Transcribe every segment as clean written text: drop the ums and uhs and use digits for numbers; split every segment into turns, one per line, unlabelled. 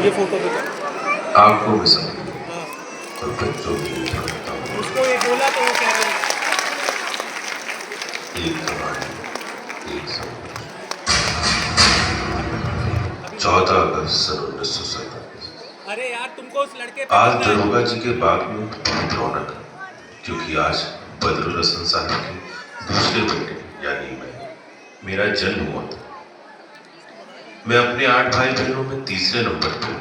ये फोटो पे
आंखों में सब
हाँ
और बच्चों में ढूंढता हूँ।
उसको ये बोला तो वो कह रहे हैं
एक कहानी, एक सपना।
अभी
14 अगस्त सन 1947।
अरे यार तुमको उस लड़के पे
आज
करना है।
दरोगा जी के बाग में बहुत रौनक है, क्योंकि आज बदरुल हसन साहब के दूसरे बेटे यानी मेरा जन्म हुआ था। मैं अपने 8 भाई बहनों में तीसरे नंबर पे हूँ।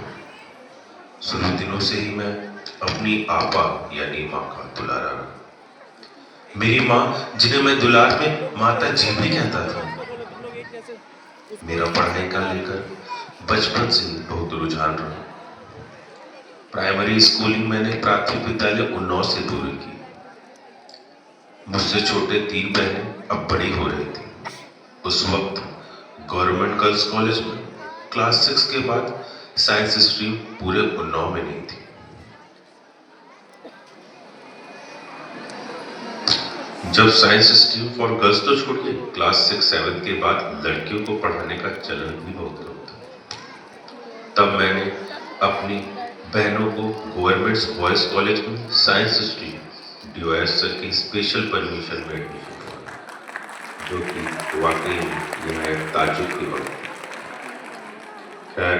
शुरू दिनों से ही मैं अपनी आपा यानी माँ का दुलारा रहा। मेरी माँ, जिन्हें मैं दुलार में माता जी भी कहता था,
उसको बोलो तुम लोग एक जैसे उसको
मेरा
एक
पढ़ाई का लेकर बचपन से ही बहुत रुझान रहा। प्राइमरी स्कूलिंग मैंने प्राथमिक विद्यालय उन्नाव से पूरी की। मुझसे छोटे 3 बहनें अब बड़ी हो रही थी। उस वक्त गवर्नमेंट गर्ल्स कॉलेज में क्लास 6 के बाद साइंस स्ट्रीम पूरे उन्नाव में नहीं थी। जब साइंस स्ट्रीम फॉर गर्ल्स तो छोड़िए, क्लास 6-7 के बाद लड़कियों को पढ़ाने का चलन भी बहुत कम था। तब मैंने अपनी बहनों को गवर्नमेंट बॉयज कॉलेज में साइंस स्ट्रीम डीओएस सर की स्पेशल परमिशन में एडमिशन करवाया, जो कि वाकई यह एक ताज्जुब की बात थी। खैर,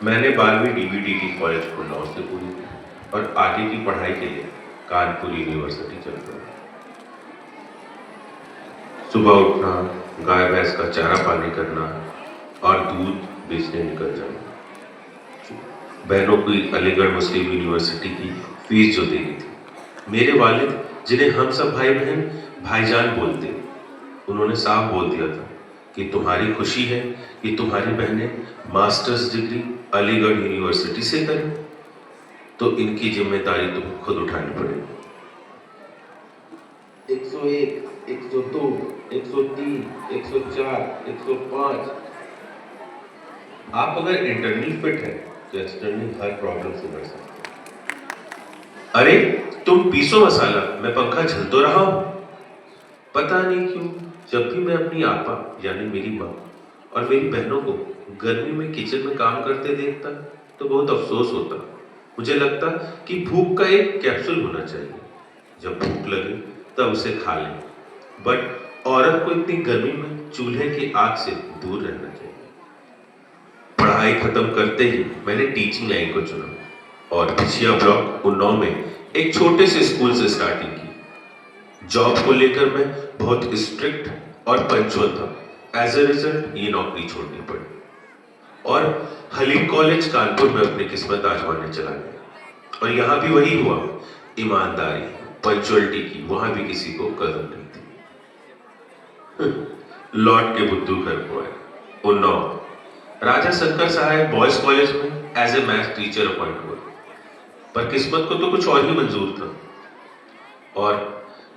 मैंने 12वीं डीवीडीटी कॉलेज उन्नाव से पूरी की और आगे की पढ़ाई के लिए कानपुर यूनिवर्सिटी चल पड़ा। सुबह उठना, गाय भैंस का चारा पानी करना और दूध बेचने निकल जाना। बहनों की अलीगढ़ मुस्लिम यूनिवर्सिटी की फीस जो देनी थी, मेरे वालिद, जिन्हें हम सब भाई बहन भाईजान बोलते, उन्होंने साफ बोल दिया था कि तुम्हारी खुशी है कि तुम्हारी बहनें मास्टर्स डिग्री अलीगढ़ यूनिवर्सिटी से करें, तो इनकी जिम्मेदारी तुम्हें खुद उठानी पड़ेगी। 101, 102, 103, 104, 105। आप अगर इंटरनल फिट है तो एक्सटर्नल हर प्रॉब्लम से लड़ सकते हैं। अरे तुम पीसो मसाला, मैं पंखा झल तो रहा हूं। पता नहीं क्यों जब भी मैं अपनी आपा यानी मेरी माँ और मेरी बहनों को गर्मी में किचन में काम करते देखता तो बहुत अफसोस होता। मुझे लगता कि भूख का एक कैप्सूल होना चाहिए, जब भूख लगे तब उसे खा लें। बट औरत को इतनी गर्मी में चूल्हे की आग से दूर रहना चाहिए। पढ़ाई खत्म करते ही मैंने टीचिंग लाइन को चुना और पिछिया ब्लॉक उन्नाव में एक छोटे से स्कूल से स्टार्टिंग की। जॉब को लेकर मैं बहुत स्ट्रिक्ट और पंचुअल था। एज ए रिजल्ट ये नौकरी छोड़नी पड़ी और हलीम कॉलेज कानपुर में अपनी किस्मत आजमाने चला गया। और यहां भी वही हुआ, ईमानदारी पंचुअलिटी की वहां भी किसी को कदर नहीं थी। लौट के बुद्धू घर को आए उन्नाव। राजा शंकर साहब बॉयज कॉलेज में as a math teacher appoint हुआ, पर किस्मत को तो कुछ और ही मंजूर था और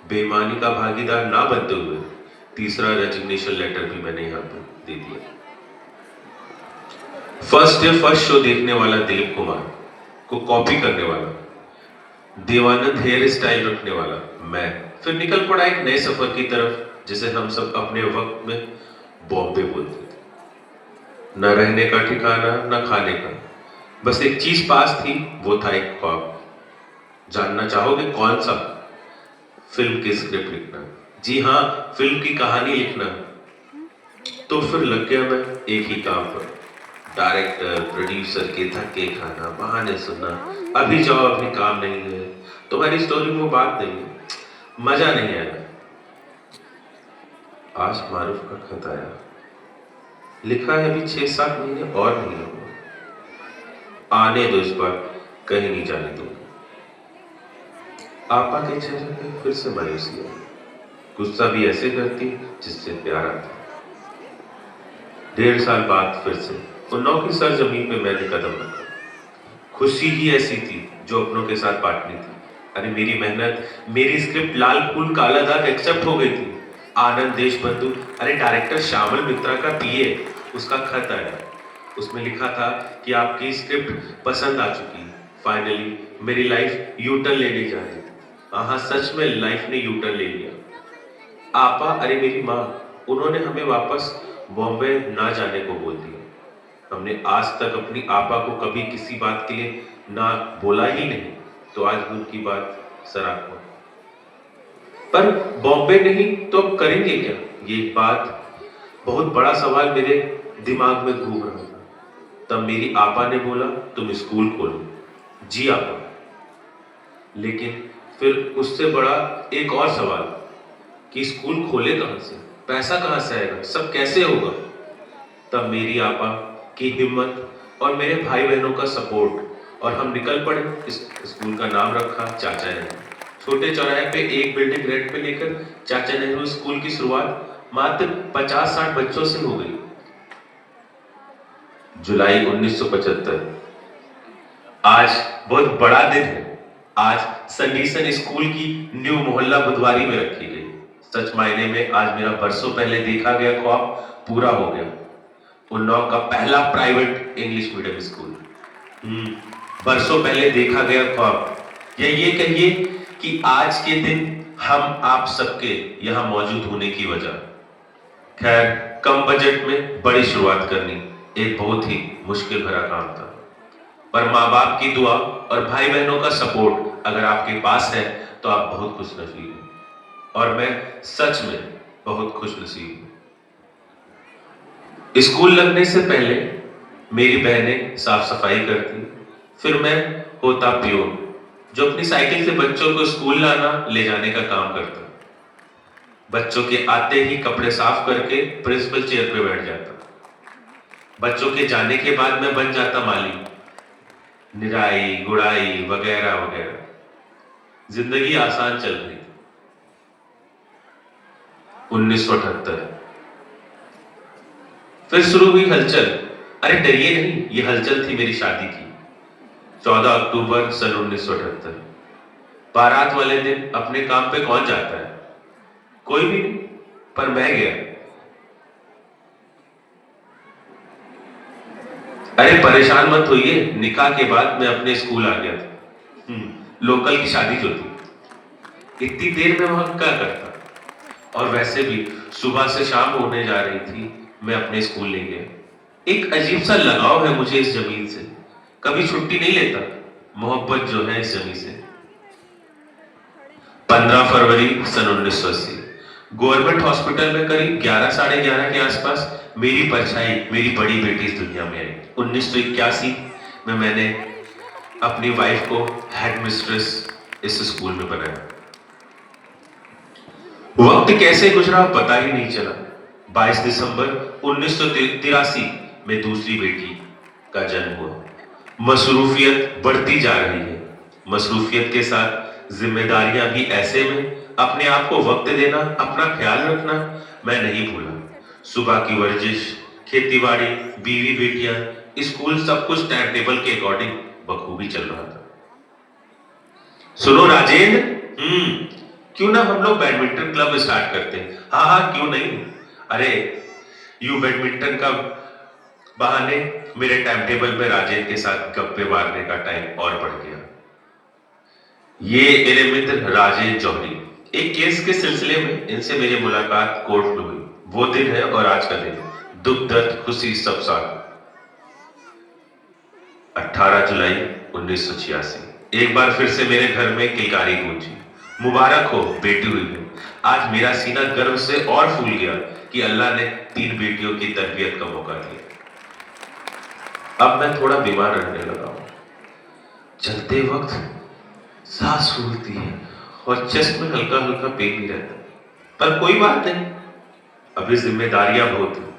बेईमानी का भागीदार ना बनते हुए तीसरा रेजिग्नेशन लेटर भी मैंने यहां पर दे दिया। फर्स्ट डे फर्स्ट शो देखने वाला दिलीप कुमार को कॉपी करने वाला, देवानंद हेयर स्टाइल रखने वाला मैं फिर निकल पड़ा एक नए सफर की तरफ, जिसे हम सब अपने वक्त में बॉम्बे बोलते थे। न रहने का ठिकाना, न खाने का, बस एक चीज पास थी, वो था एक ख्वाब। जानना चाहोगे कौन सा? फिल्म की स्क्रिप्ट लिखना। जी हाँ, फिल्म की कहानी लिखना। तो फिर लग गया मैं एक ही काम पर, डायरेक्टर प्रोड्यूसर के धक्के खाना, बहाने सुनना, अभी जाओ अभी काम नहीं है, तुम्हारी स्टोरी में वो बात नहीं है, मजा नहीं आया। आज मारूफ का खत आया, लिखा है अभी 6-7 महीने और नहीं हुआ, आने दो, इस बार कहीं नहीं जाने दो। आपा के चेहरे पे फिर से मायूसी आई, गुस्सा भी ऐसे करती जिससे प्यार आता। 1.5 साल बाद फिर से उन्नाव की सरजमीन पे मैंने कदम रखा। खुशी ही ऐसी थी जो अपनों के साथ बांटनी थी। अरे मेरी मेहनत, मेरी स्क्रिप्ट लाल फूल काला दाग एक्सेप्ट हो गई थी। आनंद देशबंधु, अरे डायरेक्टर श्यामल मित्रा का पीए, उसका खत आया। उसमें लिखा था कि आपकी स्क्रिप्ट पसंद आ चुकी है, फाइनली मेरी लाइफ यू टर्न लेने जा रही है। हाँ, सच में लाइफ ने यू टर्न ले लिया। आपा, अरे मेरी माँ, उन्होंने हमें वापस बॉम्बे ना जाने को बोल दिया। हमने आज तक अपनी आपा को कभी किसी बात के लिए ना बोला ही नहीं, तो आज भी उनकी बात सराहना। पर बॉम्बे नहीं तो अब करेंगे क्या? ये बात बहुत बड़ा सवाल मेरे दिमाग में घूम रहा था। तब मेरी आपा ने बोला, तुम स्कूल खोलो। जी आपा। लेकिन फिर उससे बड़ा एक और सवाल कि स्कूल खोले कहां से, पैसा कहां से आएगा, सब कैसे होगा? तब मेरी आपा की हिम्मत और मेरे भाई बहनों का सपोर्ट और हम निकल पड़े। इस स्कूल का नाम रखा चाचा नेहरू। छोटे चौराहे पे एक बिल्डिंग रेंट पे लेकर चाचा नेहरू स्कूल की शुरुआत मात्र 50-60 बच्चों से हो गई। जुलाई 1975। आज बहुत बड़ा दिन है। आज संडीसन स्कूल की न्यू मोहल्ला बुधवारी में रखी गई। सच मायने में आज मेरा बरसों पहले देखा गया ख्वाब पूरा हो गया। उन्नाव का पहला प्राइवेट इंग्लिश मीडियम स्कूल। बरसों पहले देखा गया ख्वाब, या ये कहिए कि आज के दिन हम आप सबके यहां मौजूद होने की वजह। खैर, कम बजट में बड़ी शुरुआत करनी एक बहुत ही मुश्किल भरा काम था, पर माँ बाप की दुआ और भाई बहनों का सपोर्ट अगर आपके पास है तो आप बहुत खुशनसीब हैं, और मैं सच में बहुत खुशनसीब हूं। स्कूल लगने से पहले मेरी बहनें साफ सफाई करती, फिर मैं होता पियोन जो अपनी साइकिल से बच्चों को स्कूल लाना ले जाने का काम करता। बच्चों के आते ही कपड़े साफ करके प्रिंसिपल चेयर पे बैठ जाता। बच्चों के जाने के बाद मैं बन जाता माली, निराई गुड़ाई वगैरह वगैरह। जिंदगी आसान चल रही। 1978 फिर शुरू हुई हलचल। अरे डरिए नहीं, ये हलचल थी मेरी शादी की। 14 अक्टूबर सन 1978। बारात वाले दिन अपने काम पे कौन जाता है? कोई भी नहीं, पर मैं गया। अरे परेशान मत होइए, निकाह के बाद मैं अपने स्कूल आ गया था। लोकल की शादी जो थी, इतनी देर में वहां क्या करता? और वैसे भी सुबह से शाम होने जा रही थी, मैं अपने स्कूल नहीं गया। एक अजीब सा लगाव है मुझे इस जमीन से, कभी छुट्टी नहीं लेता। मोहब्बत जो है इस जमीन से। 15 फरवरी सन 1980। गवर्नमेंट हॉस्पिटल में करीब 11 साढ़े 11 के आसपास मेरी परछाई, मेरी बड़ी बेटी इस दुनिया में आई। 1981 में मैंने अपनी वाइफ को हेड मिस्ट्रेस इस स्कूल में बनाया। वक्त कैसे गुजरा पता ही नहीं चला। 22 दिसंबर 1983 में दूसरी बेटी का जन्म हुआ। मसरूफियत बढ़ती जा रही है। मसरूफियत के साथ जिम्मेदारियां भी। ऐसे में अपने आप को वक्त देना, अपना ख्याल रखना मैं नहीं भूला। सुबह की वर्जिश, खेतीबाड़ी, बीवी बेटियां, स्कूल, सब कुछ टाइम टेबल के अकॉर्डिंग बखूबी चल रहा था। सुनो राजेंद्र, क्यों ना हम लोग बैडमिंटन क्लब स्टार्ट करते हैं? हाँ हाँ, क्यों नहीं। अरे यू बैडमिंटन का बहाने मेरे टाइम टेबल में राजेंद्र के साथ गप्पे मारने का टाइम और बढ़ गया। ये मेरे मित्र राजेंद्र जौहरी, एक केस के सिलसिले में इनसे मेरी मुलाकात कोर्ट में हुई। वो दिन है और आज का दिन, दुख दर्द खुशी सब साथ। 18 जुलाई 1986। एक बार फिर से मेरे घर में किलकारी गूंजी, मुबारक हो बेटी हुई है। आज मेरा सीना गर्व से और फूल गया कि अल्लाह ने 3 बेटियों की तरबियत का मौका दिया। अब मैं थोड़ा बीमार रहने लगा हूं। चलते वक्त सांस फूलती है और चेस्ट में हल्का हल्का पेन भी रहता है, पर कोई बात नहीं, अभी जिम्मेदारियां बहुत हैं।